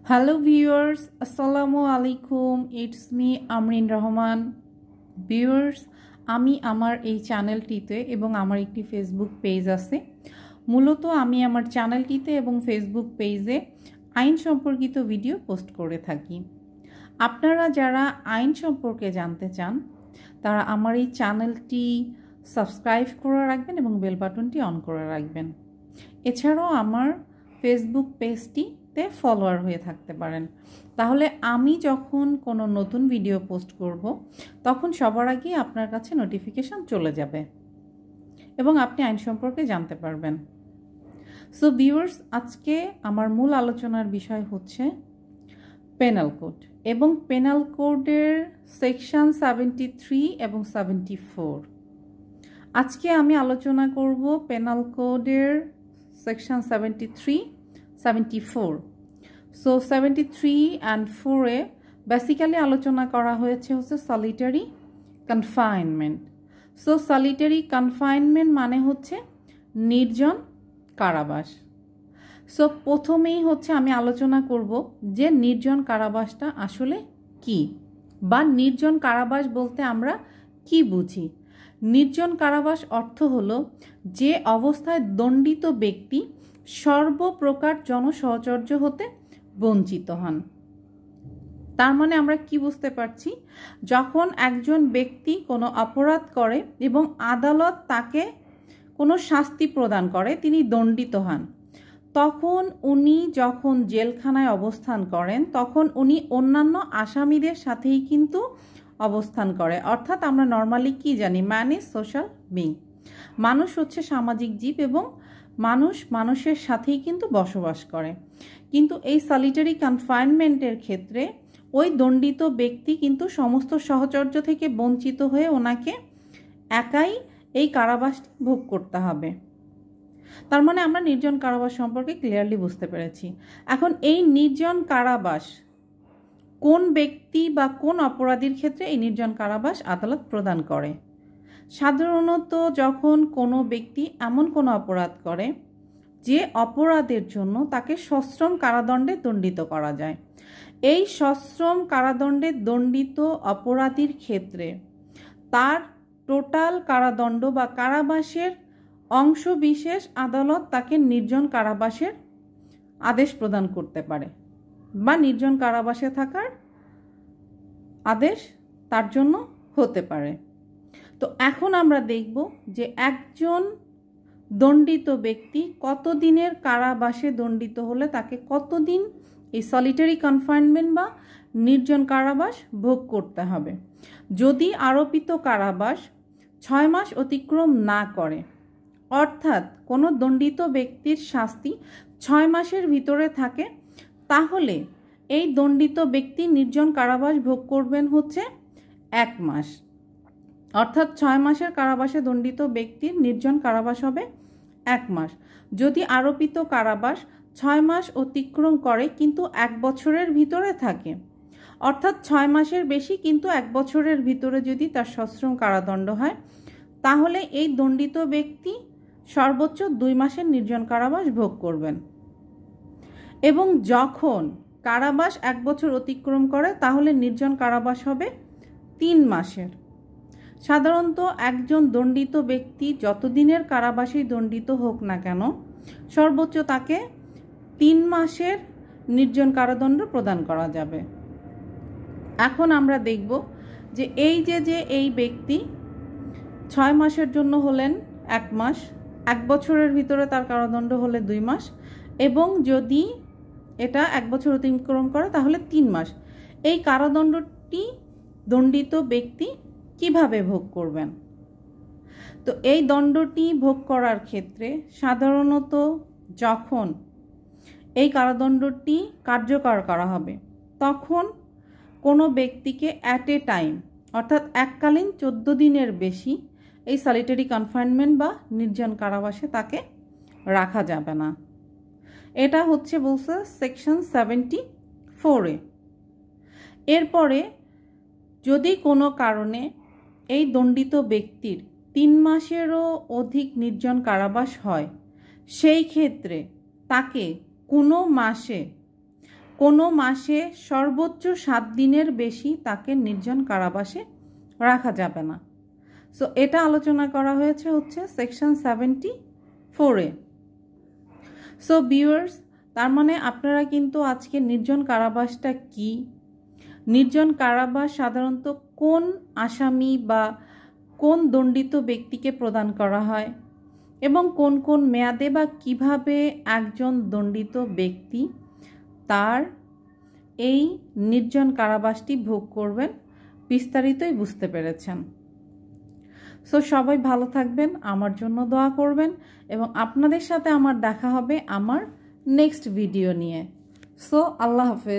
Hello viewers, আসসালামু আলাইকুম। It's me Amrin Rahman. Viewers, আমি আমার এই চ্যানেলটিতে এবং আমার একটি ফেসবুক পেজ আছে। মূলত আমি আমার চ্যানেলটিতে এবং ফেসবুক পেজে আইন সম্পর্কিত ভিডিও পোস্ট করে থাকি। আপনারা যারা আইন সম্পর্কে জানতে চান তারা আমার এই চ্যানেলটি সাবস্ক্রাইব করে রাখবেন এবং বেল বাটনটি অন করে রাখবেন। এছাড়াও আমার ফেসবুক পেজটিতে ফলোয়ার হয়ে থাকতে পারেন। তাহলে আমি যখন কোনো নতুন ভিডিও পোস্ট করব তখন সবার আগে আপনার কাছে নোটিফিকেশন চলে যাবে এবং আপনি আইন সম্পর্কে জানতে পারবেন। সো ভিউয়ার্স, আজকে আমার মূল আলোচনার বিষয় হচ্ছে পেনাল কোড এবং পেনাল কোডের সেকশন 73 এবং 74। আজকে আমি আলোচনা করব পেনাল কোডের সেকশন 73, 74। সো 73 অ্যান্ড 4-এ বেসিক্যালি আলোচনা করা হয়েছে হচ্ছে solitary confinement. So solitary confinement মানে হচ্ছে নির্জন কারাবাস। সো প্রথমেই হচ্ছে আমি আলোচনা করব যে নির্জন কারাবাসটা আসলে কি, বা নির্জন কারাবাস বলতে আমরা কি বুঝি। নির্জন কারাবাস অর্থ হলো যে অবস্থায় দণ্ডিত ব্যক্তি সর্বপ্রকার জনসহচর্য হতে বঞ্চিত হন। তার মানে আমরা কি বুঝতে পারছি, যখন একজন ব্যক্তি কোনো অপরাধ করে এবং আদালত তাকে কোনো শাস্তি প্রদান করে, তিনি দণ্ডিত হন, তখন উনি যখন জেলখানায় অবস্থান করেন তখন উনি অন্যান্য আসামিদের সাথেই কিন্তু অবস্থান করে। অর্থাৎ আমরা নর্মালি কি জানি, ম্যান ইজ সোশ্যাল বিং। মানুষ হচ্ছে সামাজিক জীব এবং মানুষ মানুষের সাথেই কিন্তু বসবাস করে। কিন্তু এই সলিটারি কনফাইনমেন্টের ক্ষেত্রে ওই দণ্ডিত ব্যক্তি কিন্তু সমস্ত সহচর্য থেকে বঞ্চিত হয়ে ওনাকে একাই এই কারাবাসটি ভোগ করতে হবে। তার মানে আমরা নির্জন কারাবাস সম্পর্কে ক্লিয়ারলি বুঝতে পেরেছি। এখন এই নির্জন কারাবাস কোন ব্যক্তি বা কোন অপরাধীর ক্ষেত্রে এই নির্জন কারাবাস আদালত প্রদান করে? সাধারণত যখন কোনো ব্যক্তি এমন কোনো অপরাধ করে যে অপরাধের জন্য তাকে সশ্রম কারাদণ্ডে দণ্ডিত করা যায়, এই সশ্রম কারাদণ্ডে দণ্ডিত অপরাধীর ক্ষেত্রে তার টোটাল কারাদণ্ড বা কারাবাসের অংশ বিশেষ আদালত তাকে নির্জন কারাবাসের আদেশ প্রদান করতে পারে বা নির্জন কারাবাসে থাকার আদেশ তার জন্য হতে পারে। তো এখন আমরা দেখব যে একজন দণ্ডিত ব্যক্তি কতদিনের কারাবাসে দণ্ডিত হলে তাকে কতদিন এই সলিটারি কনফাইনমেন্ট বা নির্জন কারাবাস ভোগ করতে হবে। যদি আরোপিত কারাবাস 6 মাস অতিক্রম না করে, অর্থাৎ কোনো দণ্ডিত ব্যক্তির শাস্তি 6 মাসের ভিতরে থাকে, তাহলে এই দণ্ডিত ব্যক্তি নির্জন কারাবাস ভোগ করবেন হচ্ছে 1 মাস। অর্থাৎ 6 মাসের কারাবাসে দণ্ডিত ব্যক্তির নির্জন কারাবাস হবে 1 মাস। যদি আরোপিত কারাবাস 6 মাস অতিক্রম করে কিন্তু 1 বছরের ভিতরে থাকে, অর্থাৎ 6 মাসের বেশি কিন্তু 1 বছরের ভিতরে যদি তার সশ্রম কারাদণ্ড হয়, তাহলে এই দণ্ডিত ব্যক্তি সর্বোচ্চ 2 মাসের নির্জন কারাবাস ভোগ করবেন। এবং যখন কারাবাস 1 বছর অতিক্রম করে তাহলে নির্জন কারাবাস হবে 3 মাসের। সাধারণত একজন দণ্ডিত ব্যক্তি যতদিনের কারাবাসেই দণ্ডিত হোক না কেন, সর্বোচ্চ তাকে 3 মাসের নির্জন কারাদণ্ড প্রদান করা যাবে। এখন আমরা দেখব যে এই ব্যক্তি 6 মাসের জন্য হলেন 1 মাস, 1 বছরের ভিতরে তার কারাদণ্ড হলে 2 মাস, এবং যদি এটা 1 বছর অতিক্রম করে তাহলে 3 মাস। এই কারাদণ্ডটি দণ্ডিত ব্যক্তি কিভাবে ভোগ করবেন? তো এই দণ্ডটি ভোগ করার ক্ষেত্রে সাধারণত যখন এই কারাদণ্ডটি কার্যকর করা হবে তখন কোনো ব্যক্তিকে অ্যাট এ টাইম, অর্থাৎ এককালীন 14 দিনের বেশি এই সলিটারি কনফাইনমেন্ট বা নির্জন কারাবাসে তাকে রাখা যাবে না। এটা হচ্ছে বলছে সেকশন 74-এ। এরপরে যদি কোনো কারণে এই দণ্ডিত ব্যক্তির 3 মাসেরও অধিক নির্জন কারাবাস হয়, সেই ক্ষেত্রে তাকে কোনো মাসে কোনো মাসে সর্বোচ্চ 7 দিনের বেশি তাকে নির্জন কারাবাসে রাখা যাবে না। সো এটা আলোচনা করা হয়েছে হচ্ছে সেকশন 74-এ। সো ভিউয়ার্স, তার মানে আপনারা কিন্তু আজকে নির্জন কারাবাসটা কি, নির্জন কারাবাস সাধারণত কোন আসামি বা কোন দণ্ডিত ব্যক্তিকে প্রদান করা হয় এবং কোন কোন মেয়াদে বা কিভাবে একজন দণ্ডিত ব্যক্তি তার এই নির্জন কারাবাসটি ভোগ করবেন বিস্তারিতই বুঝতে পেরেছেন। সো সবাই ভালো থাকবেন, আমার জন্য দোয়া করবেন এবং আপনাদের সাথে আমার দেখা হবে আমার নেক্সট ভিডিও নিয়ে। সো আল্লাহ হাফেজ।